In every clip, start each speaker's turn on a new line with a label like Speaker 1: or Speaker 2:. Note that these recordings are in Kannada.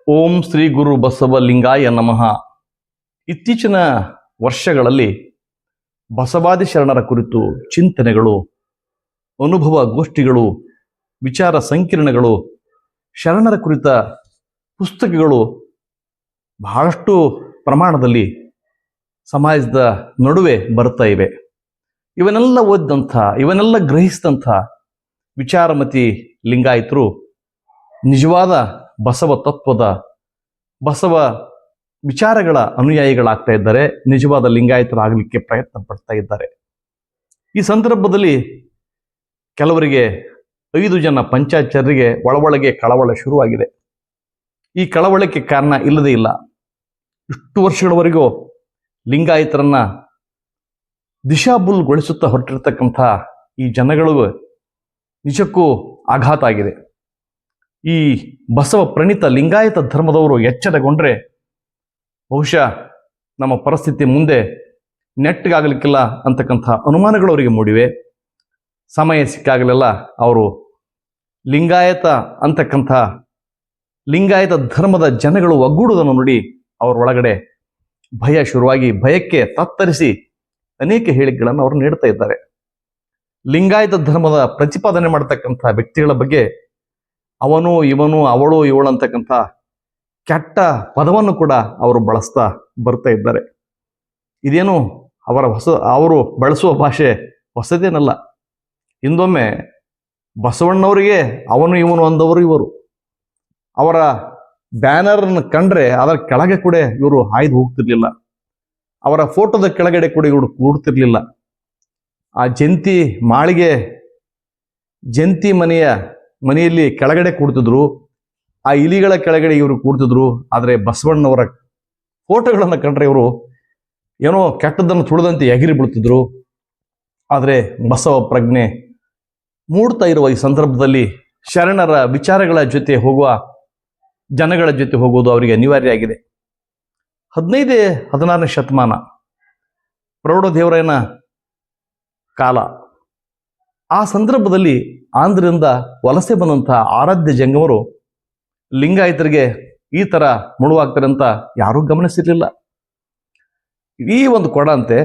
Speaker 1: ಓಂ ಶ್ರೀ ಗುರು ಬಸವಲಿಂಗಾಯ ನಮಃ. ಇತ್ತೀಚಿನ ವರ್ಷಗಳಲ್ಲಿ ಬಸವಾದಿ ಶರಣರ ಕುರಿತು ಚಿಂತನೆಗಳು, ಅನುಭವ ಗೋಷ್ಠಿಗಳು, ವಿಚಾರ ಸಂಕಿರಣಗಳು, ಶರಣರ ಕುರಿತ ಪುಸ್ತಕಗಳು ಬಹಳಷ್ಟು ಪ್ರಮಾಣದಲ್ಲಿ ಸಮಾಜದ ನಡುವೆ ಬರ್ತಾ ಇವೆ. ಇವನ್ನೆಲ್ಲ ಓದಿದಂಥ, ಇವನ್ನೆಲ್ಲ ಗ್ರಹಿಸಿದಂಥ ವಿಚಾರಮತಿ ಲಿಂಗಾಯತರು ನಿಜವಾದ ಬಸವ ತತ್ವದ, ಬಸವ ವಿಚಾರಗಳ ಅನುಯಾಯಿಗಳಾಗ್ತಾ ಇದ್ದಾರೆ. ನಿಜವಾದ ಲಿಂಗಾಯತರಾಗಲಿಕ್ಕೆ ಪ್ರಯತ್ನ ಪಡ್ತಾ ಇದ್ದಾರೆ. ಈ ಸಂದರ್ಭದಲ್ಲಿ ಕೆಲವರಿಗೆ 5 ಜನ ಪಂಚಾಚಾರ್ಯರಿಗೆ ಒಳಗೆ ಕಳವಳ ಶುರುವಾಗಿದೆ. ಈ ಕಳವಳಕ್ಕೆ ಕಾರಣ ಇಲ್ಲದೇ ಇಲ್ಲ. ಇಷ್ಟು ವರ್ಷಗಳವರೆಗೂ ಲಿಂಗಾಯತರನ್ನ ದಿಶಾಬುಲ್ಗೊಳಿಸುತ್ತಾ ಹೊರಟಿರ್ತಕ್ಕಂಥ ಈ ಜನಗಳಿಗೂ ನಿಜಕ್ಕೂ ಆಘಾತ ಆಗಿದೆ. ಈ ಬಸವ ಪ್ರಣೀತ ಲಿಂಗಾಯತ ಧರ್ಮದವರು ಎಚ್ಚರಗೊಂಡ್ರೆ ಬಹುಶಃ ನಮ್ಮ ಪರಿಸ್ಥಿತಿ ಮುಂದೆ ನೆಟ್ಟಗಾಗಲಿಕ್ಕಿಲ್ಲ ಅಂತಕ್ಕಂಥ ಅನುಮಾನಗಳು ಅವರಿಗೆ ಮೂಡಿವೆ. ಸಮಯ ಸಿಕ್ಕಾಗಲೆಲ್ಲ ಅವರು ಲಿಂಗಾಯತ ಅಂತಕ್ಕಂಥ ಲಿಂಗಾಯತ ಧರ್ಮದ ಜನಗಳು ಒಗ್ಗೂಡುವುದನ್ನು ನೋಡಿ ಅವರೊಳಗಡೆ ಭಯ ಶುರುವಾಗಿ, ಭಯಕ್ಕೆ ತತ್ತರಿಸಿ ಅನೇಕ ಹೇಳಿಕೆಗಳನ್ನು ಅವರು ನೀಡ್ತಾ ಇದ್ದಾರೆ. ಲಿಂಗಾಯತ ಧರ್ಮದ ಪ್ರತಿಪಾದನೆ ಮಾಡತಕ್ಕಂಥ ವ್ಯಕ್ತಿಗಳ ಬಗ್ಗೆ ಅವನು, ಇವನು, ಅವಳು, ಇವಳು ಅಂತಕ್ಕಂಥ ಕೆಟ್ಟ ಪದವನ್ನು ಕೂಡ ಅವರು ಬಳಸ್ತಾ ಬರ್ತಾ ಇದ್ದಾರೆ. ಇದೇನು ಅವರು ಬಳಸುವ ಭಾಷೆ ಹೊಸದೇನಲ್ಲ. ಹಿಂದೊಮ್ಮೆ ಬಸವಣ್ಣವರಿಗೆ ಅವನು, ಇವನು ಅಂದವರು ಇವರು. ಅವರ ಬ್ಯಾನರ್ನ ಕಂಡ್ರೆ ಅದರ ಕೆಳಗೆ ಕೂಡ ಇವರು ಹಾಯ್ದು ಹೋಗ್ತಿರ್ಲಿಲ್ಲ. ಅವರ ಫೋಟೋದ ಕೆಳಗಡೆ ಕೂಡ ಇವರು ಕೂಡ್ತಿರ್ಲಿಲ್ಲ. ಆ ಜಂತಿ ಮನೆಯಲ್ಲಿ ಕೆಳಗಡೆ ಕೂಡ್ತಿದ್ರು. ಆ ಇಲಿಗಳ ಕೆಳಗಡೆ ಇವರು ಕೂಡ್ತಿದ್ರು. ಆದರೆ ಬಸವಣ್ಣವರ ಫೋಟೋಗಳನ್ನು ಕಂಡ್ರೆ ಇವರು ಏನೋ ಕೆಟ್ಟದ್ದನ್ನು ತುಳಿದಂತೆ ಎಗಿರಿ ಬಿಡ್ತಿದ್ರು. ಆದರೆ ಬಸವ ಪ್ರಜ್ಞೆ ಮೂಡ್ತಾ ಇರುವ ಈ ಸಂದರ್ಭದಲ್ಲಿ ಶರಣರ ವಿಚಾರಗಳ ಜೊತೆ ಹೋಗುವ ಜನಗಳ ಜೊತೆ ಹೋಗುವುದು ಅವರಿಗೆ ಅನಿವಾರ್ಯ ಆಗಿದೆ. 15-16ನೇ ಶತಮಾನ ಪ್ರೌಢದೇವರಾಯನ ಕಾಲ. ಆ ಸಂದರ್ಭದಲ್ಲಿ ಆಂಧ್ರದಿಂದ ವಲಸೆ ಬಂದಂತಹ ಆರಾಧ್ಯ ಜಂಗಮರು ಲಿಂಗಾಯತರಿಗೆ ಈ ಥರ ಮುಳುವಾಗ್ತಾರೆ ಅಂತ ಯಾರೂ ಗಮನಿಸಿರ್ಲಿಲ್ಲ. ಈ ಒಂದು ಕೊಡ ಅಂತೆ,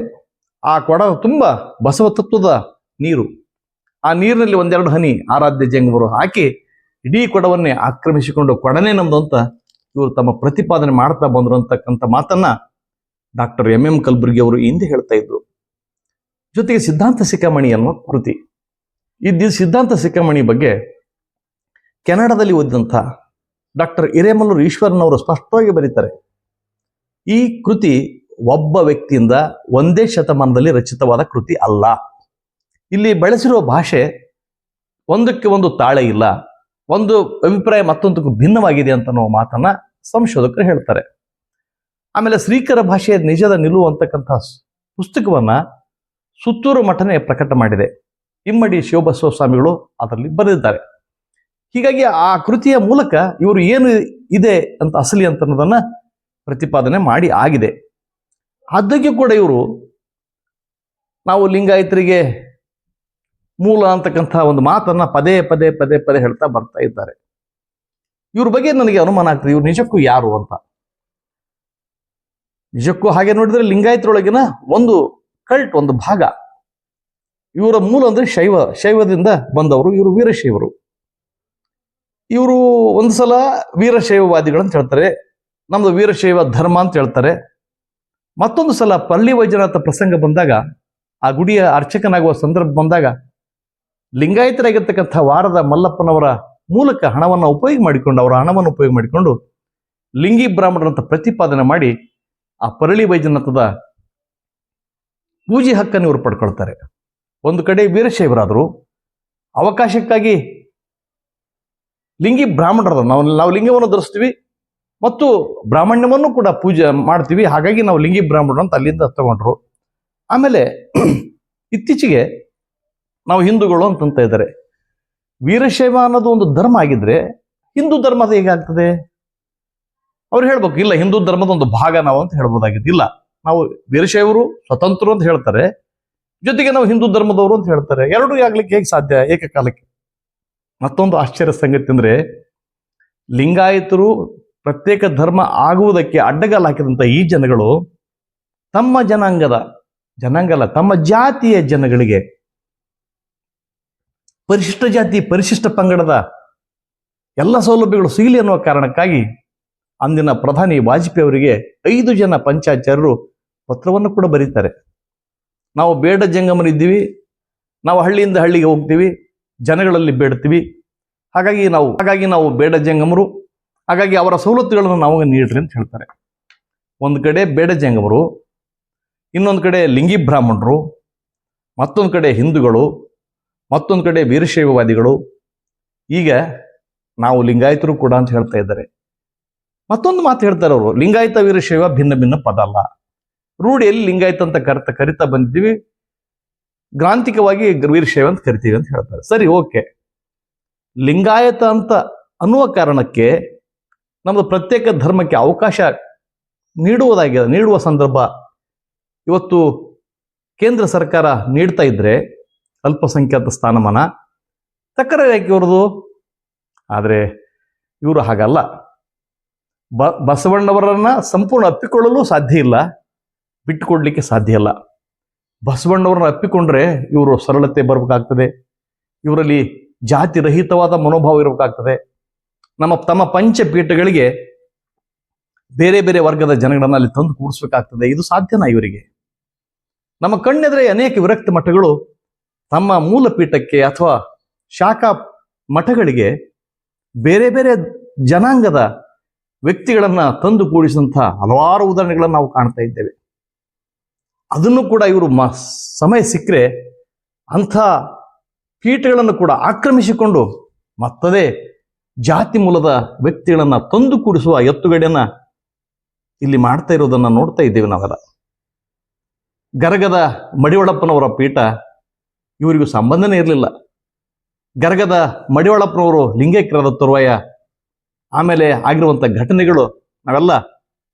Speaker 1: ಆ ಕೊಡ ತುಂಬ ಬಸವ ತತ್ವದ ನೀರು. ಆ ನೀರಿನಲ್ಲಿ 1-2 ಹನಿ ಆರಾಧ್ಯ ಜಂಗಮರು ಹಾಕಿ ಇಡೀ ಕೊಡವನ್ನೇ ಆಕ್ರಮಿಸಿಕೊಂಡು ಕೊಡನೇ ನಮ್ದು ಅಂತ ಇವರು ತಮ್ಮ ಪ್ರತಿಪಾದನೆ ಮಾಡ್ತಾ ಬಂದರು ಅಂತಕ್ಕಂಥ ಮಾತನ್ನ ಡಾಕ್ಟರ್ ಎಂ ಕಲಬುರ್ಗಿ ಅವರು ಹಿಂದೆ ಹೇಳ್ತಾ ಇದ್ರು. ಜೊತೆಗೆ ಸಿದ್ಧಾಂತ ಶಿಖಾಮಣಿ ಅನ್ನೋ ಕೃತಿ. ಈ ಸಿದ್ಧಾಂತ ಶಿಖಾಮಣಿ ಬಗ್ಗೆ ಕೆನಡಾದಲ್ಲಿ ಓದಿದಂಥ ಡಾಕ್ಟರ್ ಹಿರೇಮಲ್ಲೂರು ಈಶ್ವರನ್ ಅವರು ಸ್ಪಷ್ಟವಾಗಿ ಬರೀತಾರೆ. ಈ ಕೃತಿ ಒಬ್ಬ ವ್ಯಕ್ತಿಯಿಂದ ಒಂದೇ ಶತಮಾನದಲ್ಲಿ ರಚಿತವಾದ ಕೃತಿ ಅಲ್ಲ. ಇಲ್ಲಿ ಬಳಸಿರುವ ಭಾಷೆ ಒಂದಕ್ಕೆ ಒಂದು ತಾಳೆ ಇಲ್ಲ, ಒಂದು ಅಭಿಪ್ರಾಯ ಮತ್ತೊಂದಕ್ಕೂ ಭಿನ್ನವಾಗಿದೆ ಅಂತ ನಾವು ಮಾತನ್ನ ಸಂಶೋಧಕರು ಹೇಳ್ತಾರೆ. ಆಮೇಲೆ ಶ್ರೀಕರ ಭಾಷೆಯ ನಿಜದ ನಿಲುವು ಅಂತಕ್ಕಂಥ ಪುಸ್ತಕವನ್ನ ಸುತ್ತೂರು ಮಠನೇ ಪ್ರಕಟ ಮಾಡಿದೆ. ಇಮ್ಮಡಿ ಶಿವಬಸವ ಸ್ವಾಮಿಗಳು ಅದರಲ್ಲಿ ಬರೆದಿದ್ದಾರೆ. ಹೀಗಾಗಿ ಆ ಕೃತಿಯ ಮೂಲಕ ಇವರು ಏನು ಇದೆ ಅಂತ ಅಸಲಿ ಅಂತ ಅನ್ನೋದನ್ನ ಪ್ರತಿಪಾದನೆ ಮಾಡಿ ಆಗಿದೆ. ಅದಕ್ಕೆ ಕೂಡ ಇವರು ನಾವು ಲಿಂಗಾಯತರಿಗೆ ಮೂಲ ಅಂತಕ್ಕಂಥ ಒಂದು ಮಾತನ್ನ ಪದೇ ಪದೇ ಪದೇ ಪದೇ ಹೇಳ್ತಾ ಬರ್ತಾ ಇದ್ದಾರೆ. ಇವ್ರ ಬಗ್ಗೆ ನನಗೆ ಅನುಮಾನ ಆಗ್ತದೆ, ಇವ್ರು ನಿಜಕ್ಕೂ ಯಾರು ಅಂತ. ನಿಜಕ್ಕೂ ಹಾಗೆ ನೋಡಿದ್ರೆ ಲಿಂಗಾಯತರೊಳಗಿನ ಒಂದು ಕಲ್ಟ್, ಒಂದು ಭಾಗ. ಇವರ ಮೂಲ ಅಂದ್ರೆ ಶೈವದಿಂದ ಬಂದವರು. ಇವರು ವೀರಶೈವರು. ಇವರು ಒಂದು ಸಲ ವೀರಶೈವವಾದಿಗಳಂತ ಹೇಳ್ತಾರೆ, ನಮ್ದು ವೀರಶೈವ ಧರ್ಮ ಅಂತ ಹೇಳ್ತಾರೆ. ಮತ್ತೊಂದು ಸಲ ಪಳ್ಳಿ ವೈದ್ಯನಾಥ ಪ್ರಸಂಗ ಬಂದಾಗ, ಆ ಗುಡಿಯ ಅರ್ಚಕನಾಗುವ ಸಂದರ್ಭ ಬಂದಾಗ ಲಿಂಗಾಯತರಾಗಿರ್ತಕ್ಕಂಥ ವಾರದ ಮಲ್ಲಪ್ಪನವರ ಮೂಲಕ ಹಣವನ್ನು ಉಪಯೋಗ ಮಾಡಿಕೊಂಡು ಲಿಂಗಿ ಬ್ರಾಹ್ಮಣರಂತ ಪ್ರತಿಪಾದನೆ ಮಾಡಿ ಆ ಪರಳಿ ವೈದ್ಯನಾಥದ ಪೂಜೆ ಹಕ್ಕನ್ನು ಇವರು ಪಡ್ಕೊಳ್ತಾರೆ. ಒಂದು ಕಡೆ ವೀರಶೈವರಾದರು, ಅವಕಾಶಕ್ಕಾಗಿ ಲಿಂಗಿ ಬ್ರಾಹ್ಮಣರದ ನಾವು ಲಿಂಗವನ್ನು ಧರಿಸ್ತೀವಿ ಮತ್ತು ಬ್ರಾಹ್ಮಣ್ಯವನ್ನು ಕೂಡ ಪೂಜೆ ಮಾಡ್ತೀವಿ, ಹಾಗಾಗಿ ನಾವು ಲಿಂಗಿ ಬ್ರಾಹ್ಮಣರು ಅಂತ ಅಲ್ಲಿಂದ ತಗೊಂಡ್ರು. ಆಮೇಲೆ ಇತ್ತೀಚೆಗೆ ನಾವು ಹಿಂದೂಗಳು ಅಂತಂತ ಇದ್ದಾರೆ. ವೀರಶೈವ ಅನ್ನೋದು ಒಂದು ಧರ್ಮ ಆಗಿದ್ರೆ ಹಿಂದೂ ಧರ್ಮದ ಹೇಗಾಗ್ತದೆ? ಅವ್ರು ಹೇಳ್ಬೇಕು, ಇಲ್ಲ ಹಿಂದೂ ಧರ್ಮದ ಒಂದು ಭಾಗ ನಾವು ಅಂತ ಹೇಳ್ಬೋದಾಗಿತ್ತು. ಇಲ್ಲ, ನಾವು ವೀರಶೈವರು ಸ್ವತಂತ್ರರು ಅಂತ ಹೇಳ್ತಾರೆ, ಜೊತೆಗೆ ನಾವು ಹಿಂದೂ ಧರ್ಮದವರು ಅಂತ ಹೇಳ್ತಾರೆ. ಎರಡೂ ಆಗ್ಲಿಕ್ಕೆ ಹೇಗೆ ಸಾಧ್ಯ ಏಕಕಾಲಕ್ಕೆ? ಮತ್ತೊಂದು ಆಶ್ಚರ್ಯ ಸಂಗತಿ ಅಂದ್ರೆ, ಲಿಂಗಾಯತರು ಪ್ರತ್ಯೇಕ ಧರ್ಮ ಆಗುವುದಕ್ಕೆ ಅಡ್ಡಗಾಲು ಹಾಕಿದಂಥ ಈ ಜನಗಳು ತಮ್ಮ ತಮ್ಮ ಜಾತಿಯ ಜನಗಳಿಗೆ ಪರಿಶಿಷ್ಟ ಜಾತಿ ಪರಿಶಿಷ್ಟ ಪಂಗಡದ ಎಲ್ಲ ಸೌಲಭ್ಯಗಳು ಸಿಗಲಿ ಅನ್ನುವ ಕಾರಣಕ್ಕಾಗಿ ಅಂದಿನ ಪ್ರಧಾನಿ ವಾಜಪೇಯಿ ಅವರಿಗೆ 5 ಜನ ಪಂಚಾಚಾರ್ಯರು ಪತ್ರವನ್ನು ಕೂಡ ಬರೀತಾರೆ. ನಾವು ಬೇಡ ಜಂಗಮರಿದ್ದೀವಿ, ನಾವು ಹಳ್ಳಿಯಿಂದ ಹಳ್ಳಿಗೆ ಹೋಗ್ತೀವಿ, ಜನಗಳಲ್ಲಿ ಬೇಡ್ತೀವಿ, ಹಾಗಾಗಿ ನಾವು ಬೇಡ ಜಂಗಮರು, ಹಾಗಾಗಿ ಅವರ ಸವಲತ್ತುಗಳನ್ನು ನಾವು ನೀಡ್ರಿ ಅಂತ ಹೇಳ್ತಾರೆ. ಒಂದು ಕಡೆ ಬೇಡ ಜಂಗಮರು, ಇನ್ನೊಂದು ಕಡೆ ಲಿಂಗಿ ಬ್ರಾಹ್ಮಣರು, ಮತ್ತೊಂದು ಕಡೆ ಹಿಂದೂಗಳು, ಮತ್ತೊಂದು ಕಡೆ ವೀರಶೈವವಾದಿಗಳು, ಈಗ ನಾವು ಲಿಂಗಾಯತರು ಕೂಡ ಅಂತ ಹೇಳ್ತಾ ಇದ್ದಾರೆ. ಮತ್ತೊಂದು ಮಾತು ಹೇಳ್ತಾರೆ ಅವರು, ಲಿಂಗಾಯತ ವೀರಶೈವ ಭಿನ್ನ ಭಿನ್ನ ಪದ ಅಲ್ಲ, ರೂಢಿಯಲ್ಲಿ ಲಿಂಗಾಯತ ಅಂತ ಕರಿತಾ ಬಂದಿದ್ದೀವಿ, ಗ್ರಾಂಥಿಕವಾಗಿ ವೀರಶೈವ ಅಂತ ಕರಿತೀವಿ ಅಂತ ಹೇಳ್ತಾರೆ. ಸರಿ, ಓಕೆ. ಲಿಂಗಾಯತ ಅಂತ ಅನ್ನುವ ಕಾರಣಕ್ಕೆ ನಮ್ಮದು ಪ್ರತ್ಯೇಕ ಧರ್ಮಕ್ಕೆ ಅವಕಾಶ ನೀಡುವ ಸಂದರ್ಭ ಇವತ್ತು ಕೇಂದ್ರ ಸರ್ಕಾರ ನೀಡ್ತಾ ಇದ್ರೆ ಅಲ್ಪಸಂಖ್ಯಾತ ಸ್ಥಾನಮಾನ ತಕರಾರು ಯಾಕೆ ಇವ್ರದು? ಆದರೆ ಇವರು ಹಾಗಲ್ಲ. ಬಸವಣ್ಣವರನ್ನ ಸಂಪೂರ್ಣ ಅಪ್ಪಿಕೊಳ್ಳಲು ಸಾಧ್ಯ ಇಲ್ಲ, ಬಿಟ್ಟುಕೊಡ್ಲಿಕ್ಕೆ ಸಾಧ್ಯ ಇಲ್ಲ. ಬಸವಣ್ಣವ್ರನ್ನ ಅಪ್ಪಿಕೊಂಡ್ರೆ ಇವರು ಸರಳತೆ ಬರಬೇಕಾಗ್ತದೆ, ಇವರಲ್ಲಿ ಜಾತಿ ರಹಿತವಾದ ಮನೋಭಾವ ಇರಬೇಕಾಗ್ತದೆ. ತಮ್ಮ ಪಂಚಪೀಠಗಳಿಗೆ ಬೇರೆ ಬೇರೆ ವರ್ಗದ ಜನಗಳನ್ನ ಅಲ್ಲಿ ತಂದು ಕೂಡಿಸ್ಬೇಕಾಗ್ತದೆ. ಇದು ಸಾಧ್ಯನಾ ಇವರಿಗೆ? ನಮ್ಮ ಕಣ್ಣೆದರೆ ಅನೇಕ ವಿರಕ್ತ ಮಠಗಳು ತಮ್ಮ ಮೂಲ ಪೀಠಕ್ಕೆ ಅಥವಾ ಶಾಖಾ ಮಠಗಳಿಗೆ ಬೇರೆ ಬೇರೆ ಜನಾಂಗದ ವ್ಯಕ್ತಿಗಳನ್ನ ತಂದು ಕೂಡಿಸಿದಂಥ ಹಲವಾರು ಉದಾಹರಣೆಗಳನ್ನು ನಾವು ಕಾಣ್ತಾ ಇದ್ದೇವೆ. ಅದನ್ನು ಕೂಡ ಇವರು ಸಮಯ ಸಿಕ್ಕರೆ ಅಂಥ ಪೀಠಗಳನ್ನು ಕೂಡ ಆಕ್ರಮಿಸಿಕೊಂಡು ಮತ್ತದೇ ಜಾತಿ ಮೂಲದ ವ್ಯಕ್ತಿಗಳನ್ನ ತಂದು ಕೂಡಿಸುವ ಎತ್ತುಗಡೆಯನ್ನ ಇಲ್ಲಿ ಮಾಡ್ತಾ ಇರೋದನ್ನ ನೋಡ್ತಾ ಇದ್ದೇವೆ ನಾವೆಲ್ಲ. ಗರಗದ ಮಡಿವಾಳಪ್ಪನವರ ಪೀಠ ಇವರಿಗೂ ಸಂಬಂಧನೇ ಇರಲಿಲ್ಲ. ಗರಗದ ಮಡಿವಾಳಪ್ಪನವರು ಲಿಂಗೈಕ್ಯರಾದ ತರುವಾಯ ಆಮೇಲೆ ಆಗಿರುವಂಥ ಘಟನೆಗಳು ನಾವೆಲ್ಲ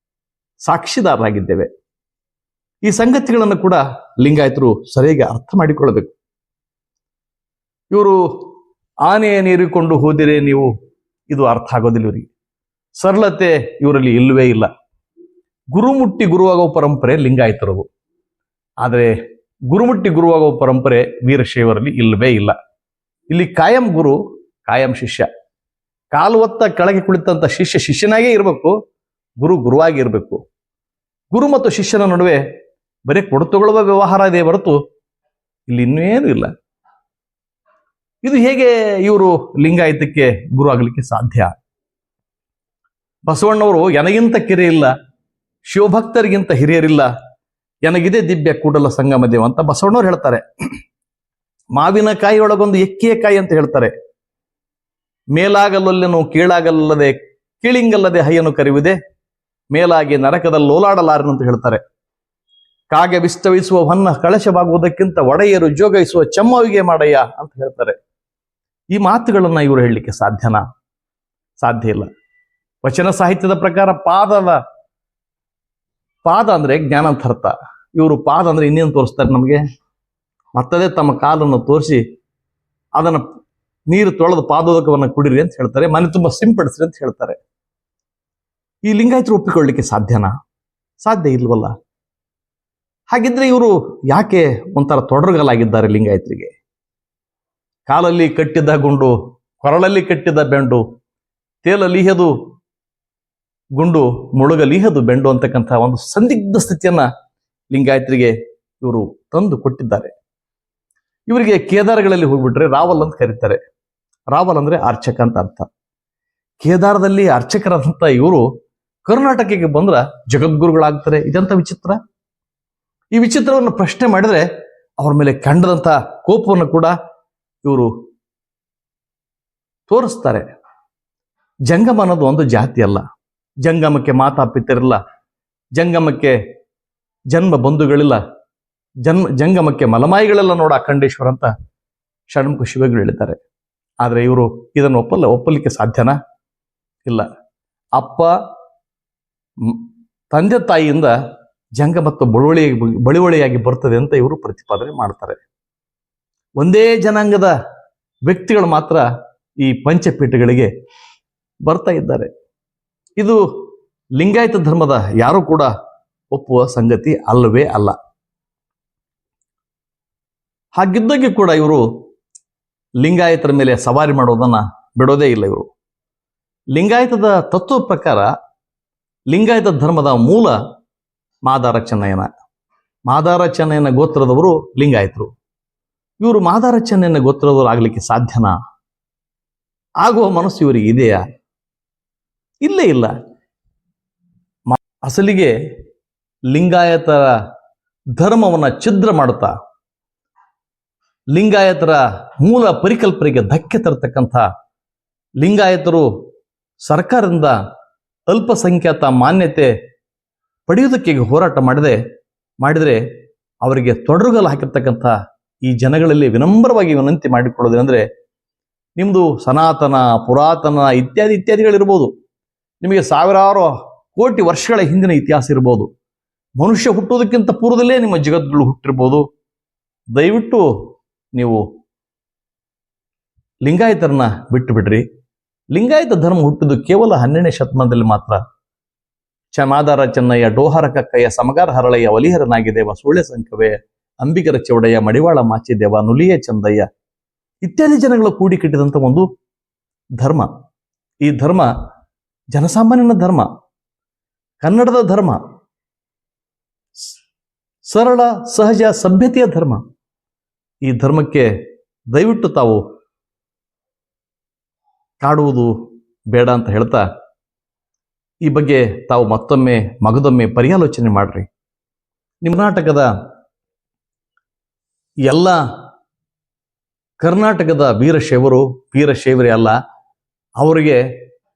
Speaker 1: ಸಾಕ್ಷಿದಾರರಾಗಿದ್ದೇವೆ. ಈ ಸಂಗತಿಗಳನ್ನು ಕೂಡ ಲಿಂಗಾಯತರು ಸರಿಯಾಗಿ ಅರ್ಥ ಮಾಡಿಕೊಳ್ಳಬೇಕು. ಇವರು ಆನೆಯ ನೀರಿಕೊಂಡು ಹೋದಿರೆ ನೀವು, ಇದು ಅರ್ಥ ಆಗೋದಿಲ್ಲ ಇವರಿಗೆ. ಸರಳತೆ ಇವರಲ್ಲಿ ಇಲ್ಲವೇ ಇಲ್ಲ. ಗುರುಮುಟ್ಟಿ ಗುರುವಾಗುವ ಪರಂಪರೆ ಲಿಂಗಾಯತರದು, ಆದರೆ ಗುರುಮುಟ್ಟಿ ಗುರುವಾಗುವ ಪರಂಪರೆ ವೀರಶೈವರಲ್ಲಿ ಇಲ್ಲವೇ ಇಲ್ಲ. ಇಲ್ಲಿ ಕಾಯಂ ಗುರು, ಕಾಯಂ ಶಿಷ್ಯ. ಕಾಲು ಹೊತ್ತ ಕೆಳಗೆ ಕುಳಿತಂತ ಶಿಷ್ಯ ಶಿಷ್ಯನಾಗೇ ಇರಬೇಕು, ಗುರು ಗುರುವಾಗಿ ಇರಬೇಕು. ಗುರು ಮತ್ತು ಶಿಷ್ಯನ ನಡುವೆ ಬರೀ ಕೊಡುತಗೊಳ್ಳುವ ವ್ಯವಹಾರ ಇದೆ ಹೊರತು ಇಲ್ಲಿ ಇನ್ನೇನು ಇಲ್ಲ. ಇದು ಹೇಗೆ ಇವರು ಲಿಂಗಾಯತಕ್ಕೆ ಗುರು ಆಗಲಿಕ್ಕೆ ಸಾಧ್ಯ? ಬಸವಣ್ಣವರು ಎನಗಿಂತ ಕಿರಿಯಿಲ್ಲ, ಶಿವಭಕ್ತರಿಗಿಂತ ಹಿರಿಯರಿಲ್ಲ, ಎನಗಿದೆ ದಿವ್ಯ ಕೂಡಲ ಸಂಗಮ ದೇವ ಅಂತ ಬಸವಣ್ಣವ್ರು ಹೇಳ್ತಾರೆ. ಮಾವಿನಕಾಯಿ ಒಳಗೊಂದು ಎಕ್ಕಿಯ ಕಾಯಿ ಅಂತ ಹೇಳ್ತಾರೆ. ಮೇಲಾಗಲೊಲ್ಲೆನು ಕೀಳಾಗಲ್ಲದೆ ಕೀಳಿಂಗಲ್ಲದೆ ಹಯ್ಯನು ಕರೆಯುವುದೇ, ಮೇಲಾಗಿ ನರಕದಲ್ಲಿ ಓಲಾಡಲಾರನು ಅಂತ ಹೇಳ್ತಾರೆ. ಕಾಗೆ ವಿಸ್ತವಿಸುವ ಹೊನ್ನ ಕಳಶವಾಗುವುದಕ್ಕಿಂತ ಒಡೆಯರು ಜೋಗೈಸುವ ಚೆಮ್ಮವಿಗೆ ಮಾಡಯ್ಯ ಅಂತ ಹೇಳ್ತಾರೆ. ಈ ಮಾತುಗಳನ್ನ ಇವರು ಹೇಳಲಿಕ್ಕೆ ಸಾಧ್ಯನಾ? ಸಾಧ್ಯ ಇಲ್ಲ. ವಚನ ಸಾಹಿತ್ಯದ ಪ್ರಕಾರ ಪಾದ ಅಂದ್ರೆ ಜ್ಞಾನ ಅಂತ ಅರ್ಥ. ಇವರು ಪಾದ ಅಂದ್ರೆ ಇನ್ನೇನು ತೋರಿಸ್ತಾರೆ ನಮಗೆ? ಮತ್ತದೇ ತಮ್ಮ ಕಾಲನ್ನು ತೋರಿಸಿ ಅದನ್ನ ನೀರು ತೊಳೆದು ಪಾದೋದಕವನ್ನು ಕುಡಿರಿ ಅಂತ ಹೇಳ್ತಾರೆ, ಮನೆ ತುಂಬ ಸಿಂಪಡಿಸ್ರಿ ಅಂತ ಹೇಳ್ತಾರೆ. ಈ ಲಿಂಗಾಯತರು ಒಪ್ಪಿಕೊಳ್ಳಲಿಕ್ಕೆ ಸಾಧ್ಯನಾ? ಸಾಧ್ಯ ಇಲ್ವಲ್ಲ. ಹಾಗಿದ್ರೆ ಇವರು ಯಾಕೆ ಒಂಥರ ತೊಡರುಗಲಾಗಿದ್ದಾರೆ ಲಿಂಗಾಯತರಿಗೆ? ಕಾಲಲ್ಲಿ ಕಟ್ಟಿದ ಗುಂಡು, ಕೊರಳಲ್ಲಿ ಕಟ್ಟಿದ ಬೆಂಡು, ತೇಲಲಿಹದು ಗುಂಡು, ಮುಳುಗಲಿಹದು ಬೆಂಡು ಅಂತಕ್ಕಂಥ ಒಂದು ಸಂದಿಗ್ಧ ಸ್ಥಿತಿಯನ್ನ ಲಿಂಗಾಯತರಿಗೆ ಇವರು ತಂದು ಕೊಟ್ಟಿದ್ದಾರೆ. ಇವರಿಗೆ ಕೇದಾರಗಳಲ್ಲಿ ಹೋಗ್ಬಿಟ್ರೆ ರಾವಲ್ ಅಂತ ಕರೀತಾರೆ. ರಾವಲ್ ಅಂದ್ರೆ ಅರ್ಚಕ ಅಂತ ಅರ್ಥ. ಕೇದಾರದಲ್ಲಿ ಅರ್ಚಕರಾದಂಥ ಇವರು ಕರ್ನಾಟಕಕ್ಕೆ ಬಂದ್ರ ಜಗದ್ಗುರುಗಳಾಗ್ತಾರೆ. ಇದೆಂತ ವಿಚಿತ್ರ! ಈ ವಿಚಿತ್ರವನ್ನು ಪ್ರಶ್ನೆ ಮಾಡಿದ್ರೆ ಅವ್ರ ಮೇಲೆ ಕಂಡದಂತ ಕೋಪವನ್ನು ಕೂಡ ಇವರು ತೋರಿಸ್ತಾರೆ. ಜಂಗಮ ಅನ್ನೋದು ಒಂದು ಜಾತಿ ಅಲ್ಲ. ಜಂಗಮಕ್ಕೆ ಮಾತಾ ಪಿತರಿಲ್ಲ, ಜಂಗಮಕ್ಕೆ ಜನ್ಮ ಬಂಧುಗಳಿಲ್ಲ, ಜಂಗಮಕ್ಕೆ ಮಲಮಾಯಿಗಳೆಲ್ಲ ನೋಡ ಅಖಂಡೇಶ್ವರ ಅಂತ ಷಣ್ಮುಖ ಶಿವಗಳು ಹೇಳಿದ್ದಾರೆ. ಆದರೆ ಇವರು ಇದನ್ನು ಒಪ್ಪಲಿಕ್ಕೆ ಸಾಧ್ಯನಾ? ಇಲ್ಲ. ಅಪ್ಪ ತಂದೆ ತಾಯಿಯಿಂದ ಜಂಗಮತ್ವ ಬಳುವಳಿಯಾಗಿ ಬರ್ತದೆ ಅಂತ ಇವರು ಪ್ರತಿಪಾದನೆ ಮಾಡ್ತಾರೆ. ಒಂದೇ ಜನಾಂಗದ ವ್ಯಕ್ತಿಗಳು ಮಾತ್ರ ಈ ಪಂಚಪೀಠಗಳಿಗೆ ಬರ್ತಾ ಇದ್ದಾರೆ. ಇದು ಲಿಂಗಾಯತ ಧರ್ಮದ ಯಾರೂ ಕೂಡ ಒಪ್ಪುವ ಸಂಗತಿ ಅಲ್ಲವೇ ಅಲ್ಲ. ಹಾಗಿದ್ದಾಗೆ ಕೂಡ ಇವರು ಲಿಂಗಾಯತರ ಮೇಲೆ ಸವಾರಿ ಮಾಡೋದನ್ನ ಬಿಡೋದೇ ಇಲ್ಲ. ಇವರು ಲಿಂಗಾಯತದ ತತ್ವ ಪ್ರಕಾರ ಲಿಂಗಾಯತ ಧರ್ಮದ ಮೂಲ ಮಾದಾರ ಚೆನ್ನಯ್ಯನ. ಮಾದಾರ ಚೆನ್ನಯ್ಯನ ಗೋತ್ರದವರು ಲಿಂಗಾಯತರು. ಇವರು ಮಾದಾರ ಚೆನ್ನಯ್ಯನ ಗೋತ್ರದವರು ಆಗ್ಲಿಕ್ಕೆ ಸಾಧ್ಯನಾ? ಆಗುವ ಮನಸ್ಸು ಇವರಿಗೆ ಇದೆಯಾ? ಇಲ್ಲೇ ಇಲ್ಲ. ಅಸಲಿಗೆ ಲಿಂಗಾಯತರ ಧರ್ಮವನ್ನ ಛಿದ್ರ ಮಾಡುತ್ತಾ ಲಿಂಗಾಯತರ ಮೂಲ ಪರಿಕಲ್ಪನೆಗೆ ಧಕ್ಕೆ ತರತಕ್ಕಂಥ ಲಿಂಗಾಯತರು ಸರ್ಕಾರದಿಂದ ಅಲ್ಪಸಂಖ್ಯಾತ ಮಾನ್ಯತೆ ಪಡೆಯುವುದಕ್ಕೆ ಹೋರಾಟ ಮಾಡಿದರೆ ಅವರಿಗೆ ತೊಡರುಗಲು ಹಾಕಿರ್ತಕ್ಕಂಥ ಈ ಜನಗಳಲ್ಲಿ ವಿನಮ್ರವಾಗಿ ವಿನಂತಿ ಮಾಡಿಕೊಳ್ಳೋದೇನೆಂದರೆ, ನಿಮ್ಮದು ಸನಾತನ, ಪುರಾತನ ಇತ್ಯಾದಿಗಳಿರ್ಬೋದು, ನಿಮಗೆ ಸಾವಿರಾರು ಕೋಟಿ ವರ್ಷಗಳ ಹಿಂದಿನ ಇತಿಹಾಸ ಇರ್ಬೋದು, ಮನುಷ್ಯ ಹುಟ್ಟುವುದಕ್ಕಿಂತ ಪೂರ್ವದಲ್ಲೇ ನಿಮ್ಮ ಜಗತ್ತುಗಳು ಹುಟ್ಟಿರ್ಬೋದು. ದಯವಿಟ್ಟು ನೀವು ಲಿಂಗಾಯತರನ್ನ ಬಿಟ್ಟು ಬಿಡ್ರಿ. ಲಿಂಗಾಯತ ಧರ್ಮ ಹುಟ್ಟಿದ್ದು ಕೇವಲ 12ನೇ ಶತಮಾನದಲ್ಲಿ ಮಾತ್ರ. ಮಾದಾರ ಚೆನ್ನಯ್ಯ, ಡೋಹಾರ ಕಕ್ಕಯ್ಯ, ಸಮಗಾರ ಹರಳಯ್ಯ, ಒಲಿಹರ ನಾಗಿದೇವ, ಸುಳ್ಳೆ ಸಂಕವೇ, ಅಂಬಿಗರ ಚೌಡಯ್ಯ, ಮಡಿವಾಳ ಮಾಚಿದೇವ, ನುಲಿಯ ಚಂದಯ್ಯ ಇತ್ಯಾದಿ ಜನಗಳು ಕೂಡಿ ಕಟ್ಟಿದಂಥ ಒಂದು ಧರ್ಮ. ಈ ಧರ್ಮ ಜನಸಾಮಾನ್ಯನ ಧರ್ಮ, ಕನ್ನಡದ ಧರ್ಮ, ಸರಳ ಸಹಜ ಸಭ್ಯತೆಯ ಧರ್ಮ. ಈ ಧರ್ಮಕ್ಕೆ ದಯವಿಟ್ಟು ತಾವು ಕಾಡುವುದು ಬೇಡ ಅಂತ ಹೇಳ್ತಾ, ಈ ಬಗ್ಗೆ ತಾವು ಮತ್ತೊಮ್ಮೆ ಮಗದೊಮ್ಮೆ ಪರ್ಯಾಲೋಚನೆ ಮಾಡ್ರಿ. ನಿಮ್ಮ ಕರ್ನಾಟಕದ ವೀರಶೈವರೇ ಅಲ್ಲ, ಅವರಿಗೆ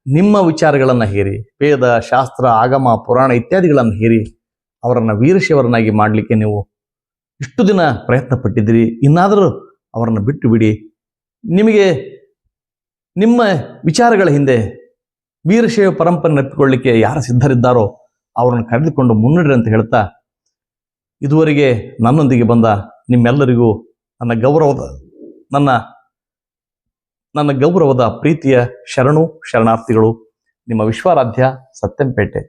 Speaker 1: ನಿಮ್ಮ ವಿಚಾರಗಳನ್ನು ಹೇರಿ, ವೇದ ಶಾಸ್ತ್ರ ಆಗಮ ಪುರಾಣ ಇತ್ಯಾದಿಗಳನ್ನು ಹೇರಿ ಅವರನ್ನು ವೀರಶೈವರನ್ನಾಗಿ ಮಾಡಲಿಕ್ಕೆ ನೀವು ಇಷ್ಟು ದಿನ ಪ್ರಯತ್ನ ಪಟ್ಟಿದ್ದೀರಿ. ಇನ್ನಾದರೂ ಅವರನ್ನು ಬಿಟ್ಟು ಬಿಡಿ. ನಿಮಗೆ ನಿಮ್ಮ ವಿಚಾರಗಳ ಹಿಂದೆ ವೀರಶೈವ ಪರಂಪರೆ ನೆಪ್ಪಿಕೊಳ್ಳಲಿಕ್ಕೆ ಯಾರು ಸಿದ್ಧರಿದ್ದಾರೋ ಅವರನ್ನು ಕರೆದುಕೊಂಡು ಮುನ್ನಡೆರಿ ಅಂತ ಹೇಳ್ತಾ, ಇದುವರೆಗೆ ನನ್ನೊಂದಿಗೆ ಬಂದ ನಿಮ್ಮೆಲ್ಲರಿಗೂ ನನ್ನ ಗೌರವದ ಪ್ರೀತಿಯ ಶರಣಾರ್ಥಿಗಳು. ನಿಮ್ಮ ವಿಶ್ವಾರಾಧ್ಯ ಸತ್ಯಂಪೇಟೆ.